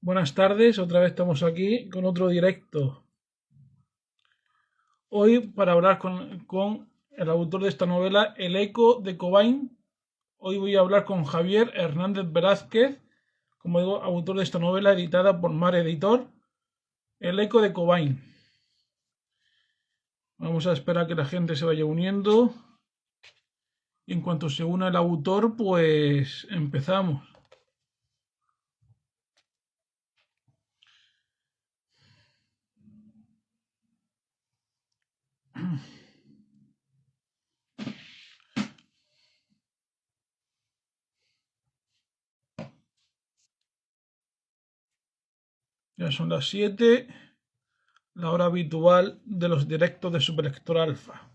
Buenas tardes, otra vez estamos aquí con otro directo. Hoy para hablar con el autor de esta novela, El eco de Cobain. Hoy voy a hablar con Javier Hernández Velázquez, como digo, autor de esta novela editada por Mar Editor, El eco de Cobain. Vamos a esperar a que la gente se vaya uniendo y en cuanto se una el autor, pues empezamos. Ya son las 7, la hora habitual de los directos de Superlector Alfa.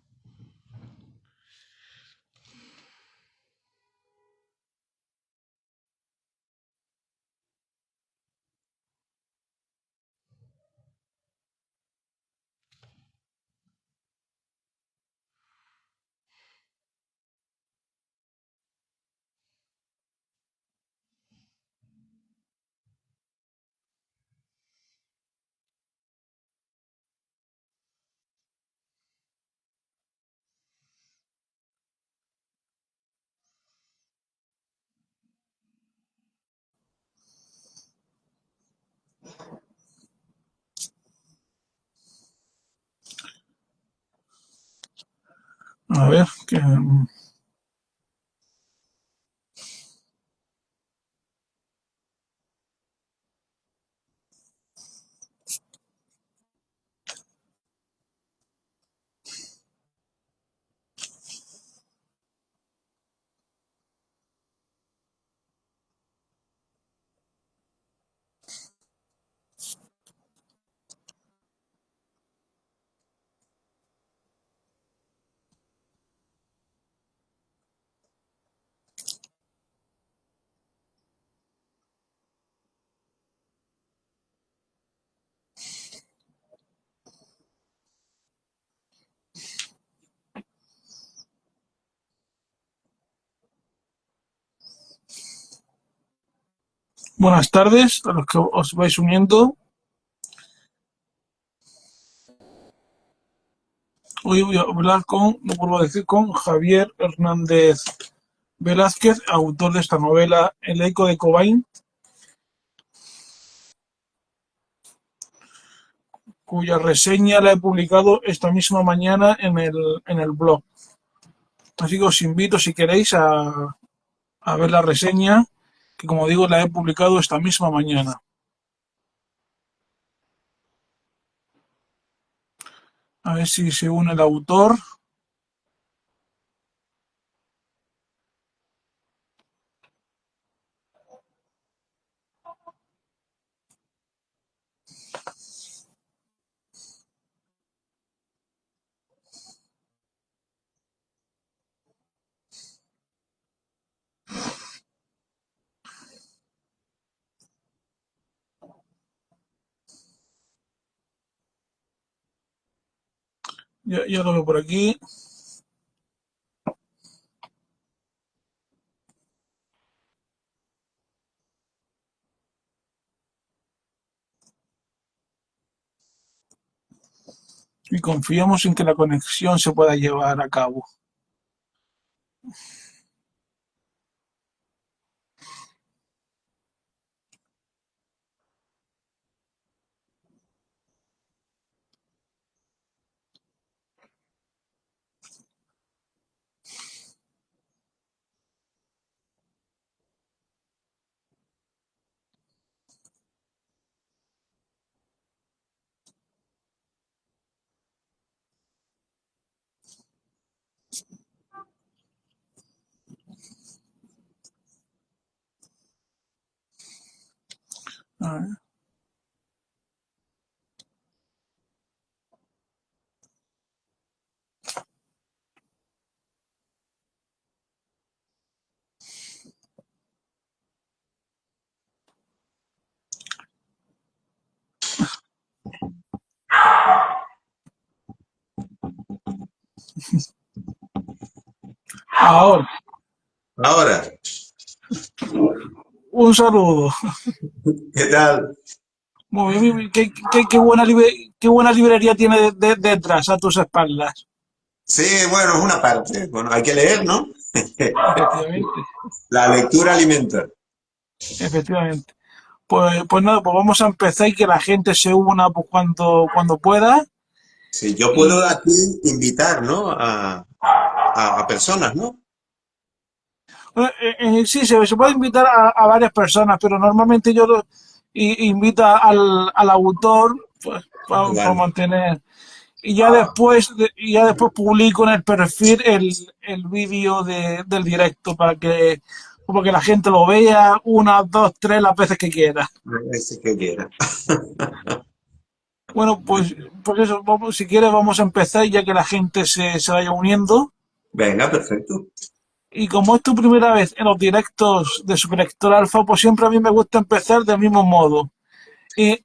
A ver, que buenas tardes a los que os vais uniendo. Hoy voy a hablar no vuelvo a decir, con Javier Hernández Velázquez, autor de esta novela El eco de Cobain, cuya reseña la he publicado esta misma mañana en el blog. Así que os invito, si queréis, a ver la reseña, que como digo, la he publicado esta misma mañana. A ver si se une el autor. Ya lo veo por aquí. Y confiamos en que la conexión se pueda llevar a cabo. A ver. Ahora, Ahora, un saludo. ¿Qué tal? Muy bien, muy bien. Qué buena librería tiene detrás, a tus espaldas. Sí, bueno, es una parte. Bueno, hay que leer, ¿no? Efectivamente, La lectura alimenta. efectivamente. Pues nada, pues vamos a empezar y que la gente se una pues, cuando pueda. Sí, yo puedo Y aquí invitar, ¿no? A personas, ¿no? sí, se puede invitar a varias personas, pero normalmente invito al autor pues, para Vale. mantener. Y ya después publico en el perfil el vídeo del directo para que la gente lo vea una, dos, tres, las veces que quiera. Ese que quiera. Bueno, pues eso, si quieres vamos a empezar ya que la gente se vaya uniendo. Venga, perfecto. Y como es tu primera vez en los directos de Superlector Alfa, pues siempre a mí me gusta empezar del mismo modo, eh,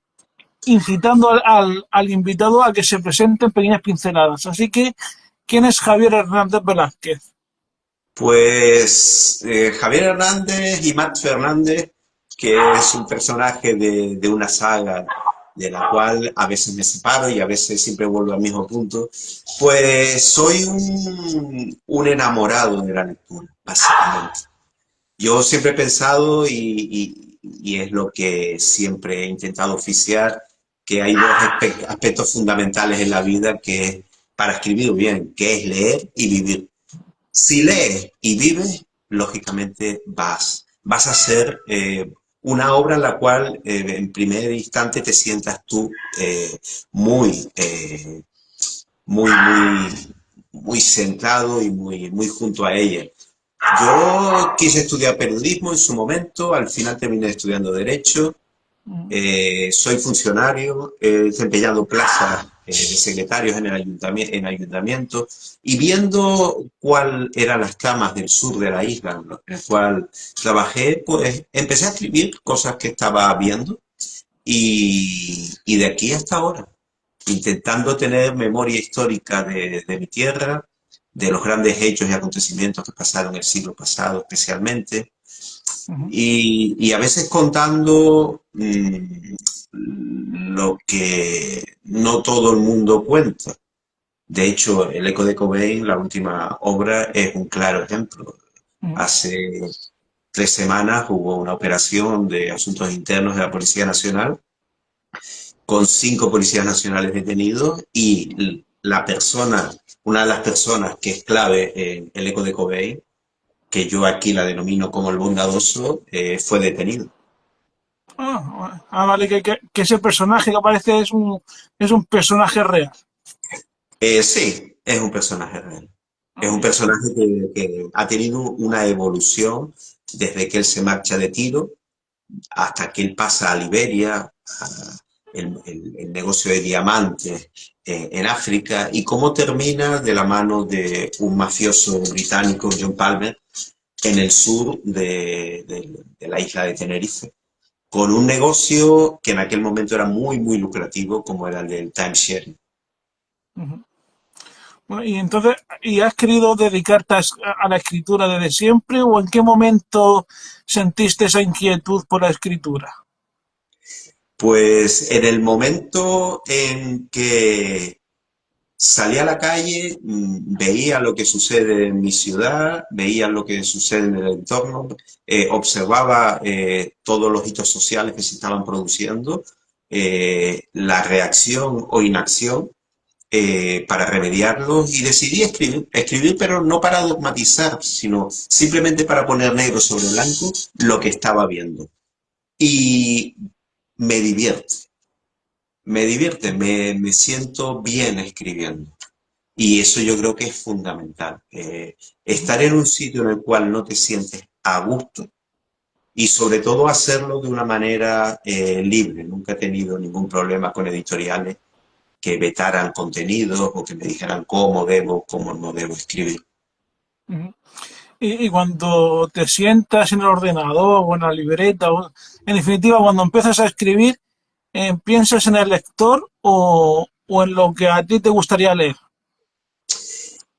incitando al invitado a que se presente en pequeñas pinceladas. Así que, ¿quién es Javier Hernández Velázquez? Pues Javier Hernández y Max Fernández, que es un personaje de una saga de la cual a veces me separo y a veces siempre vuelvo al mismo punto, pues soy un enamorado de la lectura, básicamente. Yo siempre he pensado y es lo que siempre he intentado oficiar, que hay dos aspectos fundamentales en la vida que es para escribir bien, que es leer y vivir. Si lees y vives, lógicamente vas a hacer una obra en la cual en primer instante te sientas tú muy, muy, muy centrado y muy junto a ella. Yo quise estudiar periodismo en su momento, al final terminé estudiando Derecho, soy funcionario, he desempeñado plazas de secretarios en ayuntamiento y viendo cuál eran las camas del sur de la isla en el cual trabajé, pues empecé a escribir cosas que estaba viendo y de aquí hasta ahora, intentando tener memoria histórica de mi tierra, de los grandes hechos y acontecimientos que pasaron el siglo pasado especialmente, Ujú. y a veces contando lo que no todo el mundo cuenta. De hecho, El Eco de Cobain, la última obra, es un claro ejemplo. Ujú. Hace 3 semanas hubo una operación de asuntos internos de la Policía Nacional con 5 policías nacionales detenidos y la persona, una de las personas que es clave en El Eco de Cobain, que yo aquí la denomino como el bondadoso, fue detenido. Vale, que ese personaje que aparece es un personaje real. Sí, es un personaje real. Es un Bien. personaje que ha tenido una evolución desde que él se marcha de Tiro hasta que él pasa a Liberia, el negocio de diamantes en África, y cómo termina de la mano de un mafioso británico, John Palmer, en el sur de la isla de Tenerife, con un negocio que en aquel momento era muy lucrativo, como era el del timeshare. Ujú. Bueno, y entonces, ¿y has querido dedicarte a la escritura desde siempre o en qué momento sentiste esa inquietud por la escritura? Pues en el momento en que salí a la calle, veía lo que sucede en mi ciudad, veía lo que sucede en el entorno, observaba todos los hitos sociales que se estaban produciendo, la reacción o inacción para remediarlos y decidí escribir, pero no para dogmatizar, sino simplemente para poner negro sobre blanco lo que estaba viendo. Y me divierte, me siento bien escribiendo. Y eso yo creo que es fundamental. Estar en un sitio en el cual no te sientes a gusto y sobre todo hacerlo de una manera libre. Nunca he tenido ningún problema con editoriales que vetaran contenidos o que me dijeran cómo no debo escribir. Ujú. Y cuando te sientas en el ordenador o en la libreta, en definitiva, cuando empiezas a escribir, ¿piensas en el lector o en lo que a ti te gustaría leer?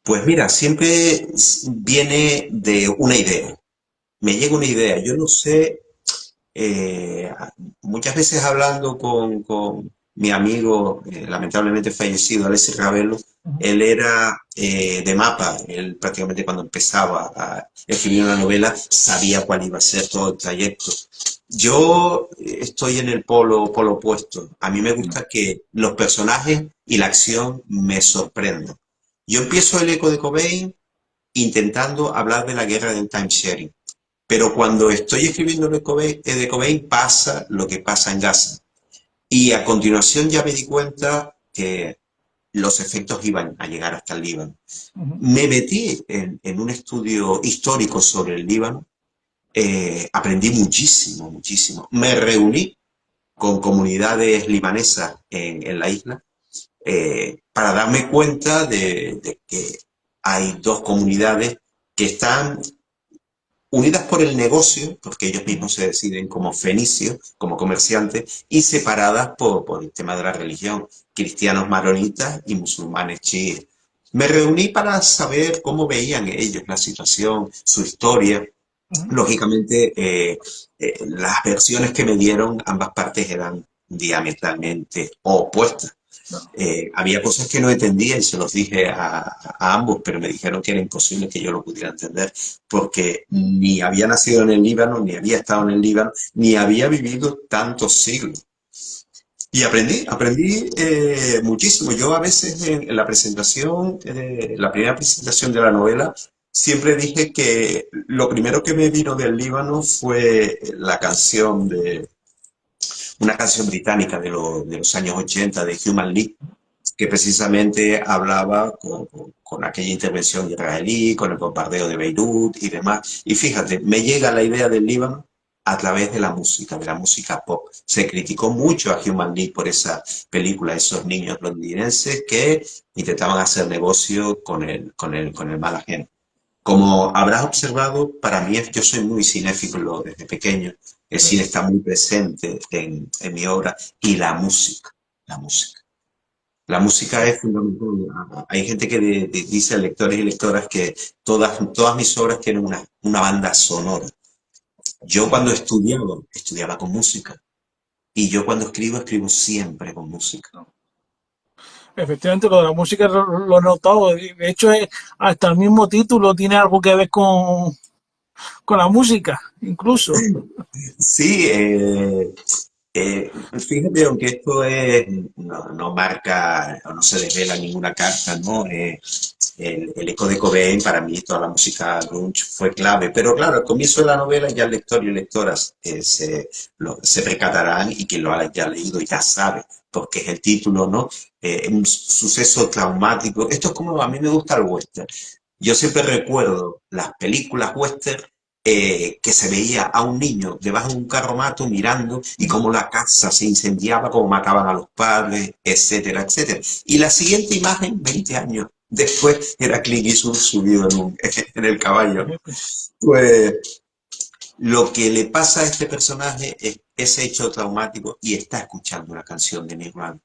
Pues mira, siempre viene de una idea. Me llega una idea. Yo no sé, eh, muchas veces hablando con mi amigo, lamentablemente fallecido, Alexis Ravelo, Ujú. él era de mapa, él prácticamente cuando empezaba a escribir una novela sabía cuál iba a ser todo el trayecto. Yo estoy en el polo opuesto. A mí me gusta que los personajes y la acción me sorprendan. Yo empiezo el Eco de Cobain intentando hablar de la guerra del timesharing. Pero cuando estoy escribiendo de Cobain pasa lo que pasa en Gaza. Y a continuación ya me di cuenta que los efectos iban a llegar hasta el Líbano. Ujú. Me metí en un estudio histórico sobre el Líbano, aprendí muchísimo, muchísimo. Me reuní con comunidades libanesas en la isla para darme cuenta de que hay dos comunidades que están unidas por el negocio, porque ellos mismos se deciden como fenicios, como comerciantes, y separadas por el tema de la religión, cristianos maronitas y musulmanes chiíes. Me reuní para saber cómo veían ellos la situación, su historia. Ujú. Lógicamente, las versiones que me dieron ambas partes eran diametralmente opuestas. Claro. Había cosas que no entendía y se los dije a ambos, pero me dijeron que era imposible que yo lo pudiera entender, porque ni había nacido en el Líbano, ni había estado en el Líbano, ni había vivido tantos siglos. Y aprendí muchísimo. Yo a veces en la presentación, la primera presentación de la novela, siempre dije que lo primero que me vino del Líbano fue la canción una canción británica de los años 80 de Human League, que precisamente hablaba con aquella intervención israelí, con el bombardeo de Beirut y demás. Y fíjate, me llega la idea del Líbano a través de la música pop. Se criticó mucho a Human League por esa película, esos niños londinenses que intentaban hacer negocio con el mal ajeno. Como habrás observado, para mí yo soy muy cinéfilo desde pequeño. El Sí. cine está muy presente en mi obra y la música, la música. La música es fundamental. Hay gente que dice, lectores y lectoras, que todas mis obras tienen una banda sonora. Yo Ujú. cuando estudiaba con música. Y yo cuando escribo siempre con música. Efectivamente, lo de la música lo he notado. De hecho, hasta el mismo título tiene algo que ver con la música, incluso. Sí, fíjate, aunque esto no marca o no se desvela ninguna carta, ¿no? El Eco de Cobain, para mí, toda la música grunge fue clave. Pero claro, al comienzo de la novela ya el lector y lectoras se percatarán y quien lo haya ya leído ya sabe, porque es el título, ¿no? Un suceso traumático. Esto es como a mí me gusta el western. Yo siempre recuerdo las películas western que se veía a un niño debajo de un carromato mirando y Ujú. cómo la casa se incendiaba, cómo mataban a los padres, etcétera, etcétera. Y la siguiente imagen, 20 años después, era Clint Eastwood subido en el caballo, ¿no? Pues lo que le pasa a este personaje es ese hecho traumático y está escuchando una canción de Nirvana.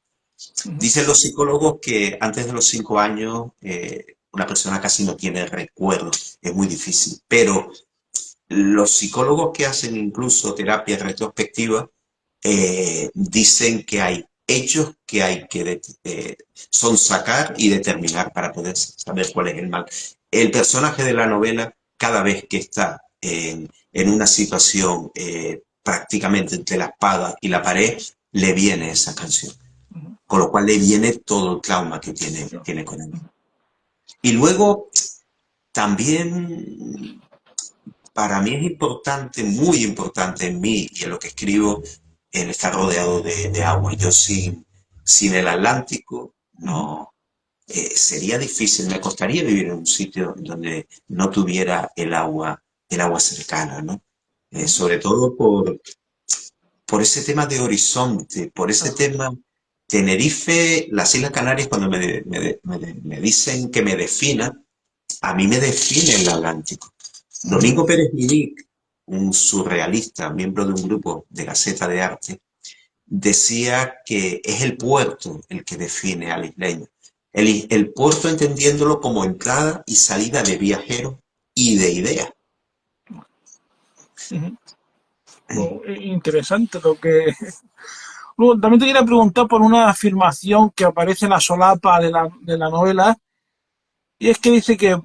Ujú. Dicen los psicólogos que antes de los 5 años una persona casi no tiene recuerdos, es muy difícil, pero los psicólogos que hacen incluso terapia retrospectiva dicen que hay hechos que hay que sonsacar y determinar para poder saber cuál es el mal. El personaje de la novela, cada vez que está en una situación prácticamente entre la espada y la pared, le viene esa canción. Ujú. Con lo cual le viene todo el trauma que tiene con él. Y luego también para mí es importante, muy importante en mí y en lo que escribo, el estar rodeado de agua. Yo sin el Atlántico Ujú. no sería difícil, me costaría vivir en un sitio donde no tuviera el agua cercana, ¿no? Ujú. Sobre todo por ese tema de horizonte, por ese Claro. tema Tenerife, las Islas Canarias, cuando me dicen que me defina, a mí me define el Atlántico. Ujú. Domingo Pérez Milic, un surrealista, miembro de un grupo de Gaceta de Arte, decía que es el puerto el que define al isleño. El puerto entendiéndolo como entrada y salida de viajeros y de ideas. Ujú. Oh, interesante lo que... Luego, también te quería preguntar por una afirmación que aparece en la solapa de la novela, y es que dice que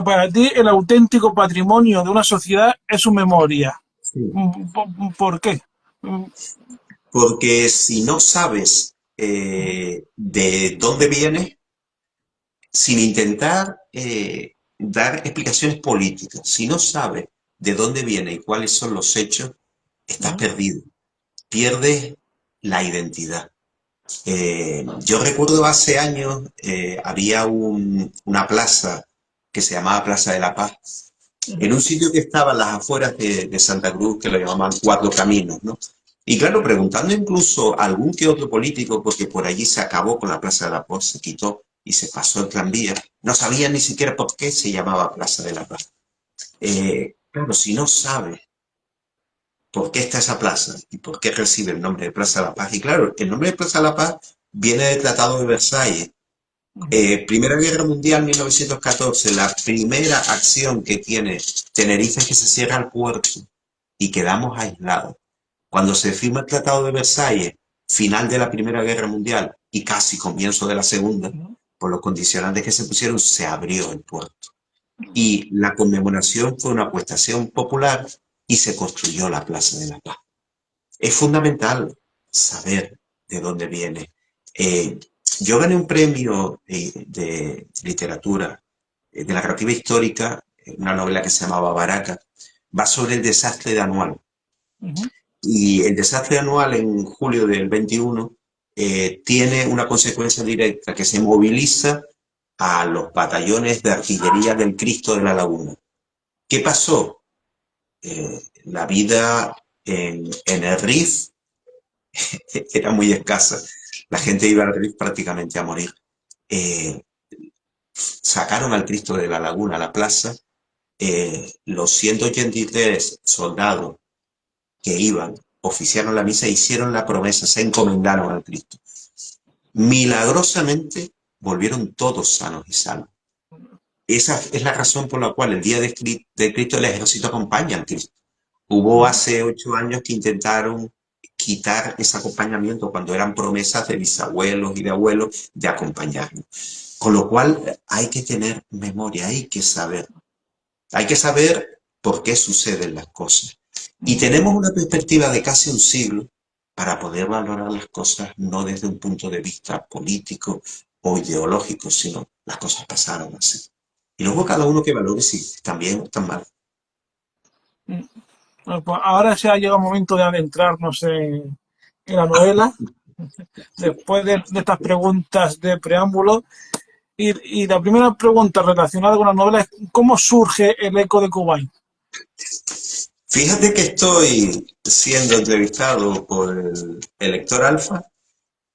para ti el auténtico patrimonio de una sociedad es su memoria. Sí. ¿Por qué? Porque si no sabes de dónde viene, sin intentar dar explicaciones políticas, si no sabes de dónde viene y cuáles son los hechos, estás perdido, pierdes la identidad. Yo recuerdo hace años, había una plaza que se llamaba Plaza de la Paz, en un sitio que estaba a las afueras de Santa Cruz, que lo llamaban Cuatro Caminos, ¿no? Y claro, preguntando incluso a algún que otro político, porque por allí se acabó con la Plaza de la Paz, se quitó y se pasó el tranvía, no sabían ni siquiera por qué se llamaba Plaza de la Paz. Claro, si no sabes por qué está esa plaza y por qué recibe el nombre de Plaza de la Paz, y claro, el nombre de Plaza de la Paz viene del Tratado de Versalles. Primera Guerra Mundial, 1914, la primera acción que tiene Tenerife es que se cierra el puerto y quedamos aislados. Cuando se firma el Tratado de Versalles, final de la Primera Guerra Mundial y casi comienzo de la Segunda, por los condicionantes que se pusieron, se abrió el puerto. Y la conmemoración fue una apuestación popular y se construyó la Plaza de la Paz. Es fundamental saber de dónde viene. Eh, yo gané un premio de literatura, de la narrativa histórica, una novela que se llamaba Baraca, va sobre el desastre de Anual. Y el desastre anual en julio del 21 tiene una consecuencia directa que se moviliza a los batallones de artillería del Cristo de la Laguna. ¿Qué pasó? La vida en el RIF era muy escasa. La gente iba al RIF prácticamente a morir. Eh, sacaron al Cristo de la Laguna a la plaza. Los 183 soldados que iban oficiaron la misa, hicieron la promesa, se encomendaron al Cristo. Milagrosamente volvieron todos sanos y salvos. Esa es la razón por la cual el día de Cristo el ejército acompaña al Cristo. Hubo hace 8 años que intentaron quitar ese acompañamiento cuando eran promesas de bisabuelos y de abuelos de acompañarnos. Con lo cual hay que tener memoria, hay que saber por qué suceden las cosas. Y tenemos una perspectiva de casi un siglo para poder valorar las cosas no desde un punto de vista político o ideológico, sino las cosas pasaron así. Y luego cada uno que valore si están bien o están mal. Bueno, pues ahora se ha llegado el momento de adentrarnos en la novela, después de estas preguntas de preámbulo. Y la primera pregunta relacionada con la novela es ¿cómo surge el eco de Kuwait? Fíjate que estoy siendo entrevistado por el lector Alfa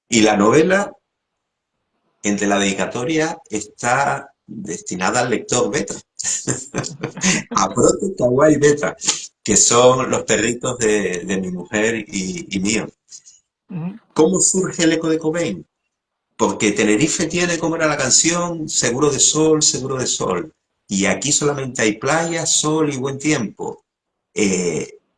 y la novela, entre la dedicatoria, está destinada al lector beta, a Proto Kawaii Beta, que son los perritos de mi mujer y mío. ¿Cómo surge el eco de Cobain? Porque Tenerife tiene, como era la canción, seguro de sol, seguro de sol. Y aquí solamente hay playa, sol y buen tiempo.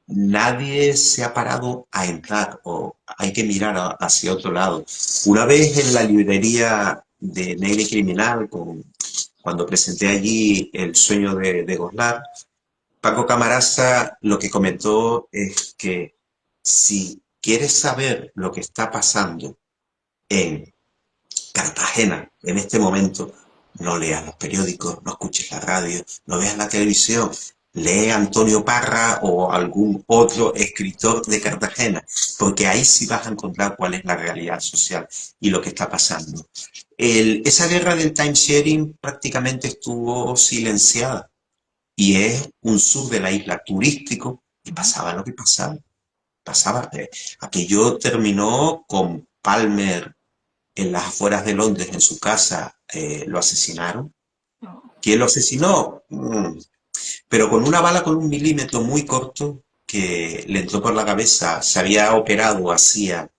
Nadie se ha parado a entrar o hay que mirar hacia otro lado. Una vez en la librería de Negro Criminal, cuando presenté allí El sueño de Goslar, Paco Camarasa lo que comentó es que si quieres saber lo que está pasando en Cartagena en este momento, no leas los periódicos, no escuches la radio, no veas la televisión, lee a Antonio Parra o algún otro escritor de Cartagena, porque ahí sí vas a encontrar cuál es la realidad social y lo que está pasando. Esa guerra del timesharing prácticamente estuvo silenciada y es un sur de la isla turístico y pasaba lo que pasaba. Aquello terminó con Palmer en las afueras de Londres, en su casa, lo asesinaron. ¿Quién lo asesinó? Pero con una bala con 1 milímetro muy corto que le entró por la cabeza. Se había operado hacía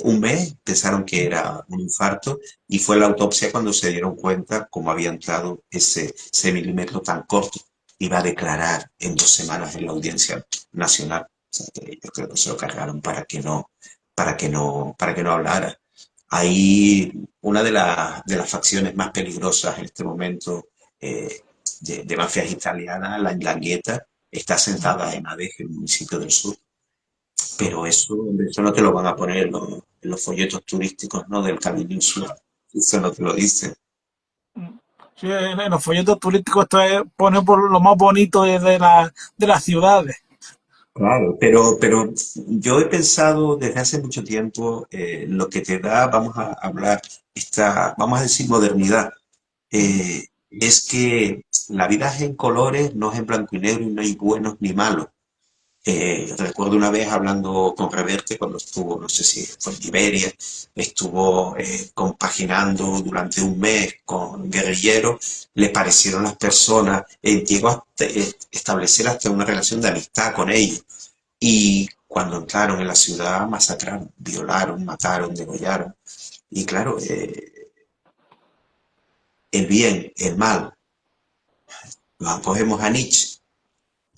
un mes, pensaron que era un infarto y fue la autopsia cuando se dieron cuenta cómo había entrado ese milímetro tan corto. Iba a declarar en 2 semanas en la Audiencia Nacional. sea, que yo creo que se lo cargaron para que no hablara. Ahí una de las facciones más peligrosas en este momento de mafias italianas, la 'Ndrangheta, está sentada en Adeje, un municipio del sur. Pero eso no te lo van a poner en los folletos turísticos, ¿no? Del Camino Sur. Eso no te lo dicen. Sí, en los folletos turísticos pone por lo más bonito de las ciudades. Claro, pero yo he pensado desde hace mucho tiempo lo que te da, vamos a hablar, vamos a decir modernidad, es que la vida es en colores, no es en blanco y negro y no hay buenos ni malos. Recuerdo una vez hablando con Reverte cuando estuvo, no sé si fue en Iberia, estuvo compaginando durante un mes con guerrilleros, le parecieron las personas, llegó a establecer hasta una relación de amistad con ellos. Y cuando entraron en la ciudad, masacraron, violaron, mataron, degollaron. Y claro, el bien, el mal, nos acogemos a Nietzsche.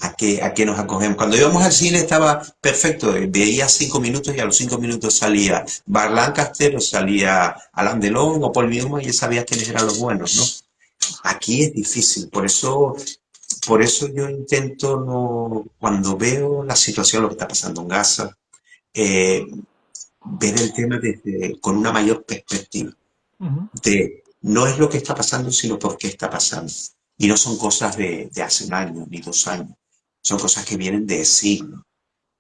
A qué nos acogemos? Cuando íbamos al cine estaba perfecto, veía 5 minutos y a los 5 minutos salía Bar Lancaster o salía Alain Delon o Paul Newman y ya sabías quiénes eran los buenos, ¿no? Aquí es difícil, por eso yo intento, no, cuando veo la situación, lo que está pasando en Gaza, eh, ver el tema con una mayor perspectiva Ujú. de no es lo que está pasando, sino por qué está pasando. Y no son cosas de hace un año ni 2 años, son cosas que vienen de siglos.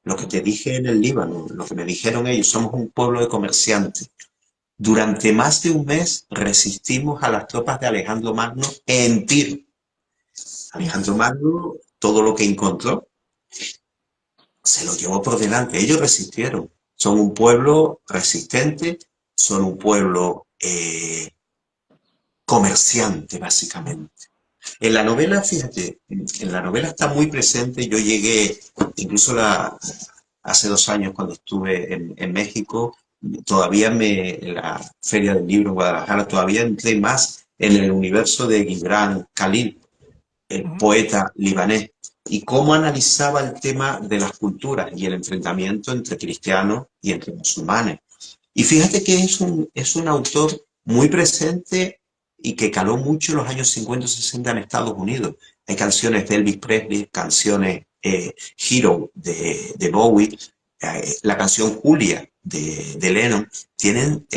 Lo que te dije en el Líbano, lo que me dijeron ellos, somos un pueblo de comerciantes. Durante más de un mes resistimos a las tropas de Alejandro Magno en Tiro. Alejandro Magno, todo lo que encontró, se lo llevó por delante. Ellos resistieron. Son un pueblo resistente, son un pueblo comerciante, básicamente. En la novela, fíjate, en la novela está muy presente. Yo llegué, incluso hace 2 años cuando estuve en México, todavía en la Feria del Libro en Guadalajara, todavía entré más en el universo de Gibran Khalil, el Ujú. poeta libanés, y cómo analizaba el tema de las culturas y el enfrentamiento entre cristianos y entre musulmanes. Y fíjate que es un autor muy presente y que caló mucho en los años 50 y 60 en Estados Unidos. Hay canciones de Elvis Presley, canciones Hero de Bowie, la canción Julia de Lennon, tienen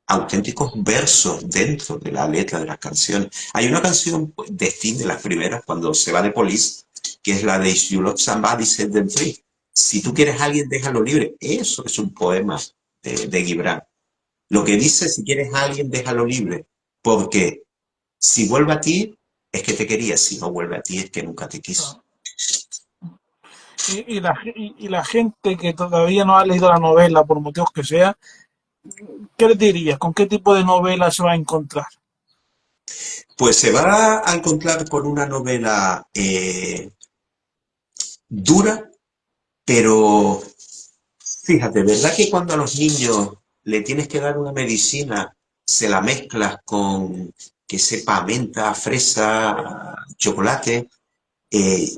auténticos versos dentro de la letra de las canciones. Hay una canción de Sting, de las primeras, cuando se va de Police, que es la de If You Love Somebody, Set Them Free. Si tú quieres a alguien, déjalo libre. Eso es un poema de Gibran. Lo que dice, si quieres a alguien, déjalo libre. Porque si vuelve a ti, es que te quería. Si no vuelve a ti, es que nunca te quiso. Ah. Y la gente que todavía no ha leído la novela, por motivos que sea, ¿qué les dirías? ¿Con qué tipo de novela se va a encontrar? Pues se va a encontrar con una novela dura, pero fíjate, ¿verdad que cuando a los niños le tienes que dar una medicina, se la mezclas con que sepa menta, fresa, chocolate? Eh,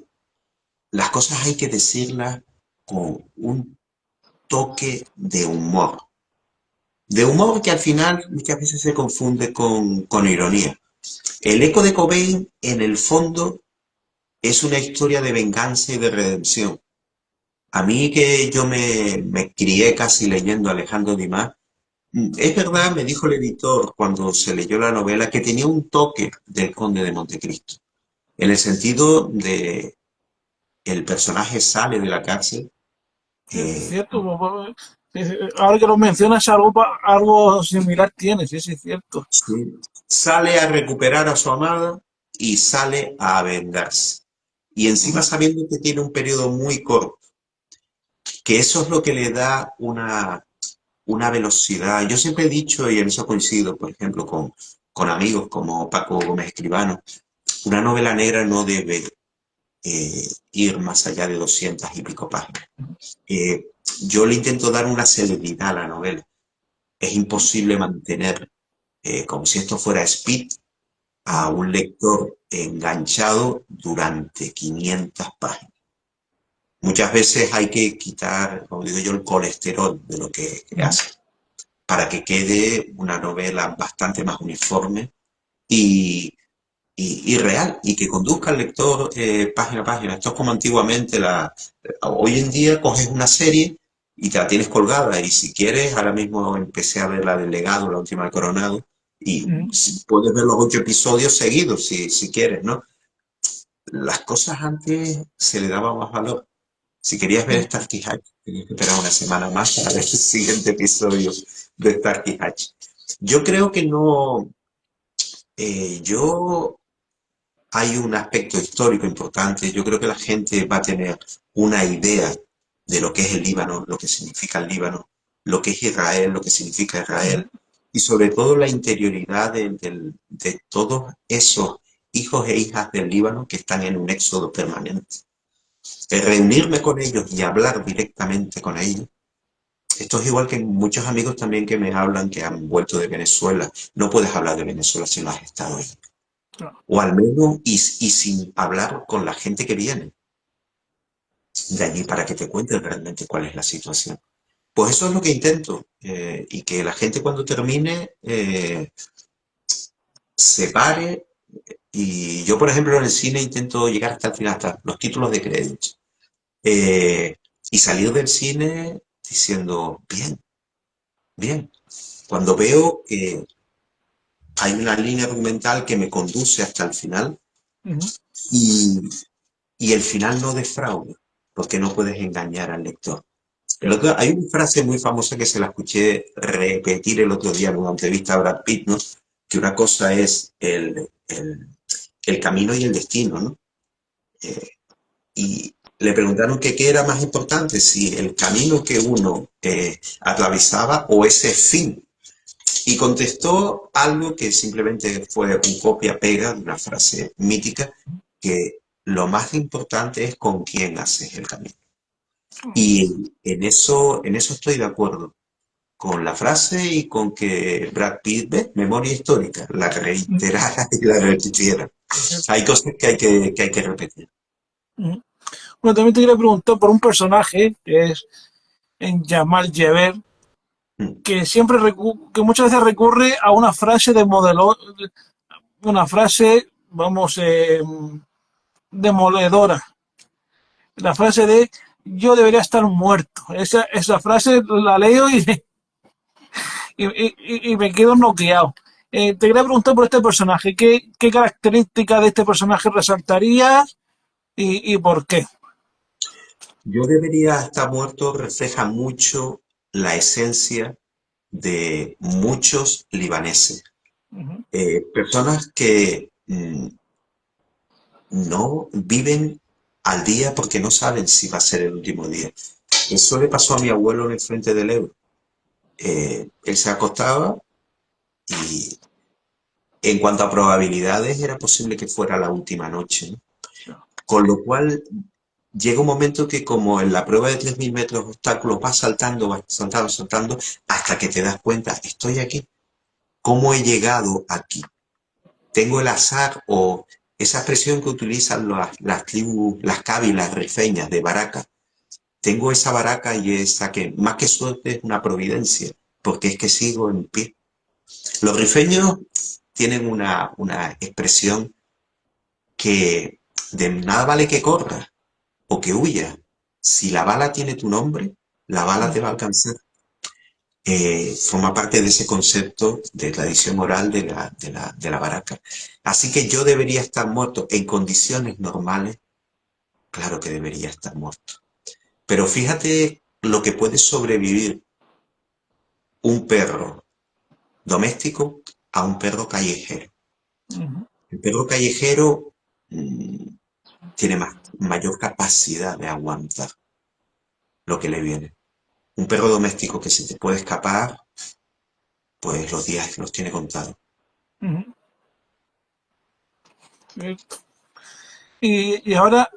las cosas hay que decirlas con un toque de humor. De humor que al final muchas veces se confunde con ironía. El eco de Cobain, en el fondo, es una historia de venganza y de redención. A mí que yo me crié casi leyendo a Alejandro Dumas, es verdad, me dijo el editor cuando se leyó la novela que tenía un toque del Conde de Montecristo, en el sentido de el personaje sale de la cárcel, Sí, es eh, cierto. Sí, sí, ahora que lo mencionas, algo similar tiene, sí, sí, es cierto. sí, sale a recuperar a su amada y sale a vengarse. Y encima Ujú. sabiendo que tiene un periodo muy corto, que eso es lo que le da una velocidad. Yo siempre he dicho, y en eso coincido, por ejemplo, con amigos como Paco Gómez Escribano, una novela negra no debe ir más allá de 200 y pico páginas. Eh, yo le intento dar una celeridad a la novela. Es imposible mantener, como si esto fuera Speed, a un lector enganchado durante 500 páginas. Muchas veces hay que quitar, como digo yo, el colesterol de lo que Ujú. hace, para que quede una novela bastante más uniforme y, y real, y que conduzca al lector página a página. Esto es como antiguamente, hoy en día coges una serie y te la tienes colgada, y si quieres, ahora mismo empecé a ver la del Legado, la última del Coronado, y Ujú. puedes ver los 8 episodios seguidos si quieres, ¿no? Las cosas antes se le daba más valor. Si querías ver Sí. Starkey Hatch, tenías que esperar una semana más para ver el siguiente episodio de Starkey Hatch. Yo creo que no, yo hay un aspecto histórico importante. Yo creo que la gente va a tener una idea de lo que es el Líbano, lo que significa el Líbano, lo que es Israel, lo que significa Ujú. Israel, y sobre todo la interioridad de todos esos hijos e hijas del Líbano que están en un éxodo permanente. El reunirme con ellos y hablar directamente con ellos. Esto es igual que muchos amigos también que me hablan que han vuelto de Venezuela. No puedes hablar de Venezuela si no has estado ahí. Claro. O al menos, y sin hablar con la gente que viene de allí para que te cuenten realmente cuál es la situación. Pues eso es lo que intento. Y que la gente cuando termine se pare. Y yo, por ejemplo, en el cine intento llegar hasta el final, hasta los títulos de créditos. Eh, y salir del cine diciendo, bien, bien. Cuando veo que hay una línea argumental que me conduce hasta el final Ujú. y, y el final no defrauda, porque no puedes engañar al lector. Claro. Hay una frase muy famosa que se la escuché repetir el otro día en una entrevista a Brad Pitt, ¿no? Que una cosa es el camino y el destino, ¿no? Eh, y le preguntaron que qué era más importante, si el camino que uno atravesaba o ese fin. Y contestó algo que simplemente fue un copia-pega de una frase mítica, que lo más importante es con quién haces el camino. Ujú. Y en eso estoy de acuerdo con la frase y con que Brad Pitt, ¿ves? Memoria histórica, la reiterara y la repitiera. Hay cosas que hay que repetir. Ujú. Bueno, también te quería preguntar por un personaje que es en Jamal Jeber, Mm. que que muchas veces recurre a una frase de modelo, una frase, vamos, demoledora. La frase de yo debería estar muerto. Esa frase la leo y me quedo noqueado. Te quería preguntar por este personaje. ¿Qué características de este personaje resaltarías y por qué? Yo debería estar muerto refleja mucho la esencia de muchos libaneses. Ujú. Personas que no viven al día porque no saben si va a ser el último día. Eso le pasó a mi abuelo en el frente del Ebro. Él se acostaba y en cuanto a probabilidades era posible que fuera la última noche, ¿no? Con lo cual llega un momento que como en la prueba de 3.000 metros obstáculos vas saltando, saltando, hasta que te das cuenta, estoy aquí. ¿Cómo he llegado aquí? Tengo el azar o esa expresión que utilizan las tribus, las cávilas rifeñas de Baraca. Tengo esa baraca y esa que más que suerte es una providencia, porque es que sigo en pie. Los rifeños tienen una expresión que de nada vale que corras o que huyas. Si la bala tiene tu nombre, la bala te va a alcanzar. Forma parte de ese concepto de tradición oral de la baraca. Así que yo debería estar muerto en condiciones normales, claro que debería estar muerto. Pero fíjate lo que puede sobrevivir un perro doméstico a un perro callejero. Ujú. El perro callejero tiene mayor capacidad de aguantar lo que le viene. Un perro doméstico que se te puede escapar, pues los días los tiene contados. Ujú. Y ahora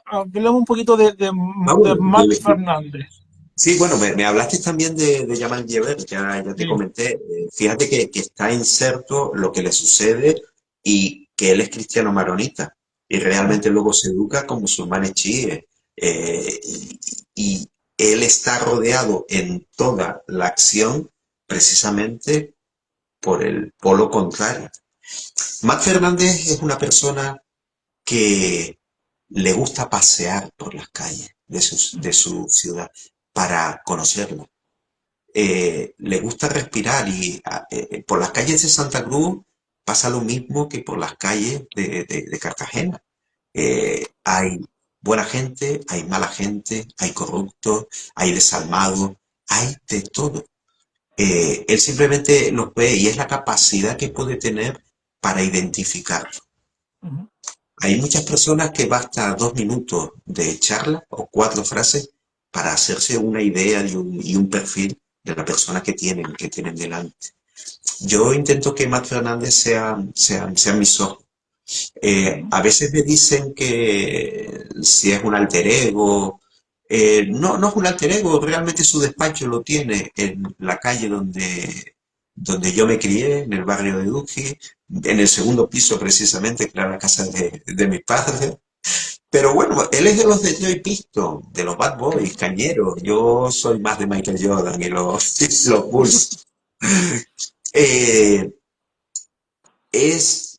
hablemos un poquito de Vamos, Marc Fernández. sí, bueno, me hablaste también de Jamal Jeber, ya te Sí. comenté. Fíjate que está inserto lo que le sucede y que él es cristiano maronita y realmente luego se educa con musulmanes chiíes. Y él está rodeado en toda la acción precisamente por el polo contrario. Matt Fernández es una persona que le gusta pasear por las calles de su ciudad para conocerla. Le gusta respirar y por las calles de Santa Cruz pasa lo mismo que por las calles de Cartagena. Hay buena gente, hay mala gente, hay corruptos, hay desalmados, hay de todo. Él simplemente los ve y es la capacidad que puede tener para identificarlos. Ujú. Hay muchas personas que basta 2 minutos de charla o 4 frases para hacerse una idea y un perfil de la persona que tienen delante. Yo intento que Matt Fernández sean mis ojos. Ujú. A veces me dicen que si es un alter ego. No, no es un alter ego, realmente su despacho lo tiene en la calle donde yo me crié, en el barrio de Duque, en el segundo piso precisamente, que era la casa de mis padres. Pero bueno, él es de los de Joy Piston, de los Bad Boys, cañeros. Yo soy más de Michael Jordan y los Bulls. Eh, es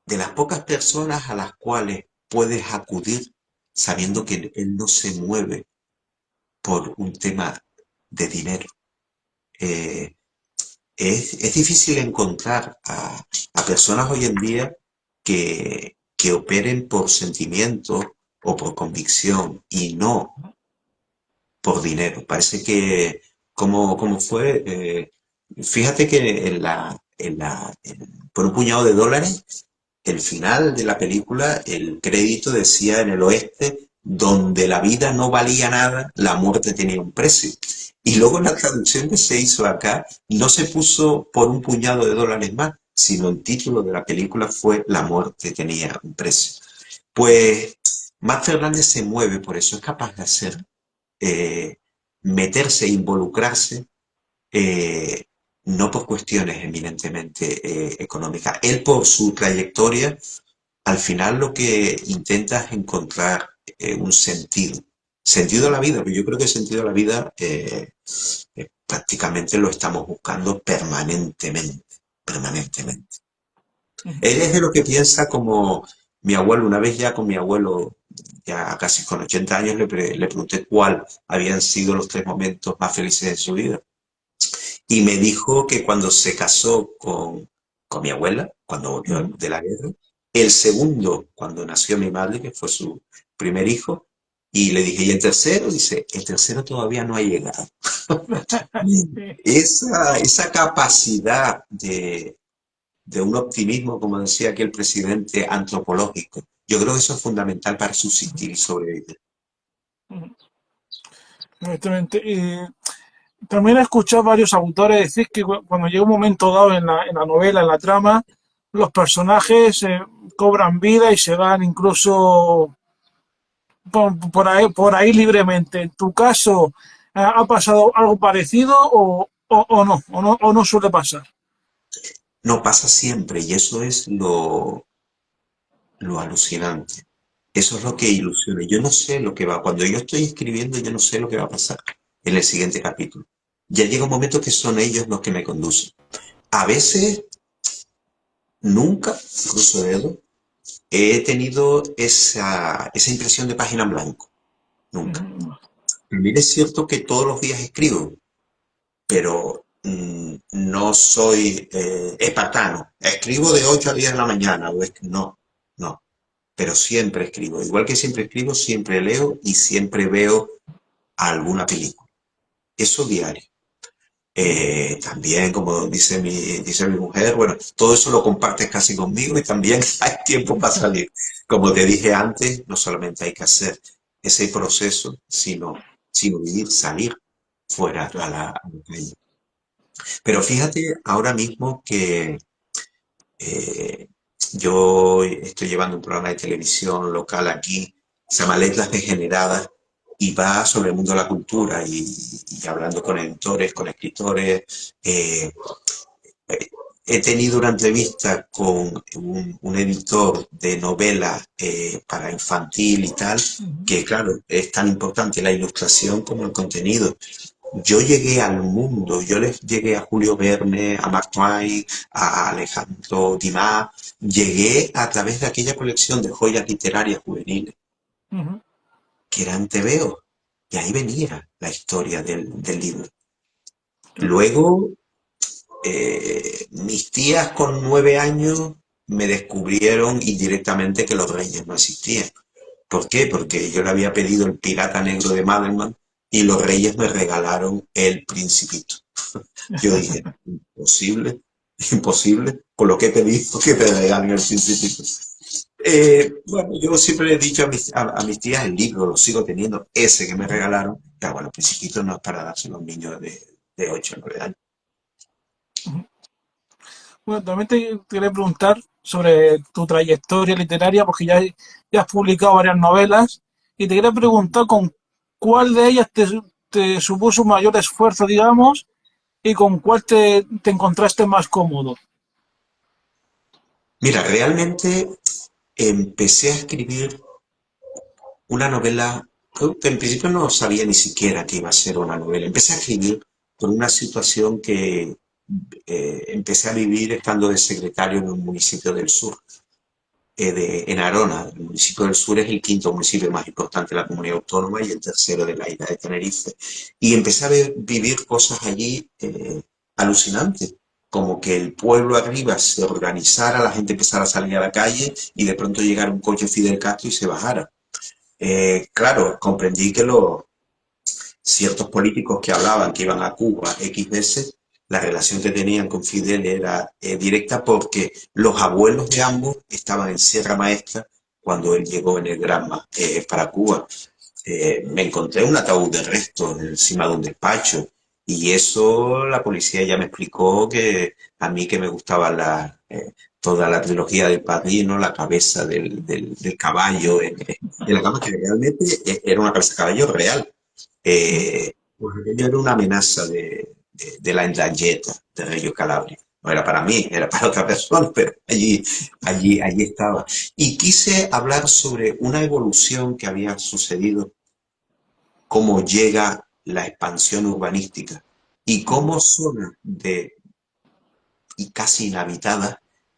de las pocas personas a las cuales puedes acudir sabiendo que él no se mueve por un tema de dinero. Eh, es difícil encontrar a personas hoy en día que operen por sentimientos o por convicción y no por dinero. Parece que, como fue, fíjate que por un puñado de dólares, el final de la película, el crédito decía en el oeste, donde la vida no valía nada, la muerte tenía un precio. Y luego en la traducción que se hizo acá, no se puso por un puñado de dólares más, sino el título de la película fue La muerte tenía un precio. Pues Matt Fernández se mueve por eso, es capaz de hacer eh, meterse, involucrarse, eh, no por cuestiones eminentemente económicas. Él por su trayectoria, al final lo que intenta es encontrar un sentido. Sentido a la vida, pero yo creo que el sentido a la vida prácticamente lo estamos buscando permanentemente, permanentemente. Ujú. Él es de lo que piensa como mi abuelo, una vez ya con mi abuelo, ya casi con 80 años, le pregunté cuál habían sido los 3 momentos más felices de su vida. Y me dijo que cuando se casó con mi abuela, cuando volvió Ujú. de la guerra, el segundo, cuando nació mi madre, que fue su primer hijo, y le dije, ¿y el tercero? Dice, el tercero todavía no ha llegado. Sí. Esa capacidad de un optimismo, como decía aquí el presidente, antropológico. Yo creo que eso es fundamental para subsistir y sobrevivir. Ujú. Exactamente. Y también he escuchado varios autores decir que cuando llega un momento dado en la novela, en la trama, los personajes cobran vida y se van incluso por ahí libremente. ¿En tu caso ha pasado algo parecido o no suele pasar? No pasa siempre y eso es lo alucinante. Eso es lo que ilusiona. Yo no sé lo que va. Cuando yo estoy escribiendo, yo no sé lo que va a pasar en el siguiente capítulo. Ya llega un momento que son ellos los que me conducen. A veces, nunca, cruzo dedos, he tenido esa impresión de página en blanco. Nunca. Ujú. También es cierto que todos los días escribo, pero no soy espartano. Escribo de 8 a 10 de la mañana. No, no. Pero siempre escribo. Igual que siempre escribo, siempre leo y siempre veo alguna película. Eso diario. También, como dice mi mujer, bueno, todo eso lo compartes casi conmigo y también hay tiempo para salir. Como te dije antes, no solamente hay que hacer ese proceso, sino vivir, salir fuera a la calle. Pero fíjate ahora mismo que eh, yo estoy llevando un programa de televisión local aquí, se llama Letras Degeneradas, y va sobre el mundo de la cultura y hablando con editores, con escritores. he tenido una entrevista con un editor de novelas para infantil y tal, Ujú, que claro, es tan importante la ilustración como el contenido. Yo llegué al mundo, yo les llegué a Julio Verne, a Mark Twain, a Alejandro Dumas, llegué a través de aquella colección de joyas literarias juveniles, ujú, que eran tebeos, y ahí venía la historia del libro. claro. Luego, mis tías con 9 años me descubrieron indirectamente que los reyes no existían. ¿Por qué? Porque yo le había pedido el pirata negro de Madelman y los reyes me regalaron el principito. Yo dije, imposible, imposible, por lo que he pedido que me regalen el principito. Bueno, yo siempre le he dicho a mis tías el libro, lo sigo teniendo, ese que me Ujú, regalaron, pero bueno, el principito no es para dárselo a un niño de 8 o 9 años. ujú. Bueno, también te quería preguntar sobre tu trayectoria literaria, porque ya has publicado varias novelas, y te quería preguntar con cuál de ellas te supuso un mayor esfuerzo, digamos, y con cuál te encontraste más cómodo. Mira, realmente empecé a escribir una novela que en principio no sabía ni siquiera que iba a ser una novela. Empecé a escribir por una situación que empecé a vivir estando de secretario en un municipio del sur, en Arona. El municipio del sur es el quinto municipio más importante de la comunidad autónoma y el tercero de la isla de Tenerife. Y empecé a vivir cosas allí alucinantes, como que el pueblo arriba se organizara, la gente empezara a salir a la calle y de pronto llegara un coche Fidel Castro y se bajara. Claro, comprendí que ciertos políticos que hablaban que iban a Cuba X veces, la relación que tenían con Fidel era directa porque los abuelos de ambos estaban en Sierra Maestra cuando él llegó en el Granma para Cuba. Me encontré un ataúd de restos encima de un despacho y eso la policía ya me explicó que a mí que me gustaba toda la trilogía del Padrino, la cabeza del caballo en la cama, que realmente era una cabeza de caballo real. Ujú. Pues aquello era una amenaza de la Ndrangheta de Reggio Calabria. No era para mí, era para otra persona, pero allí estaba. Y quise hablar sobre una evolución que había sucedido, cómo llega la expansión urbanística y Ujú. cómo zonas y casi inhabitadas,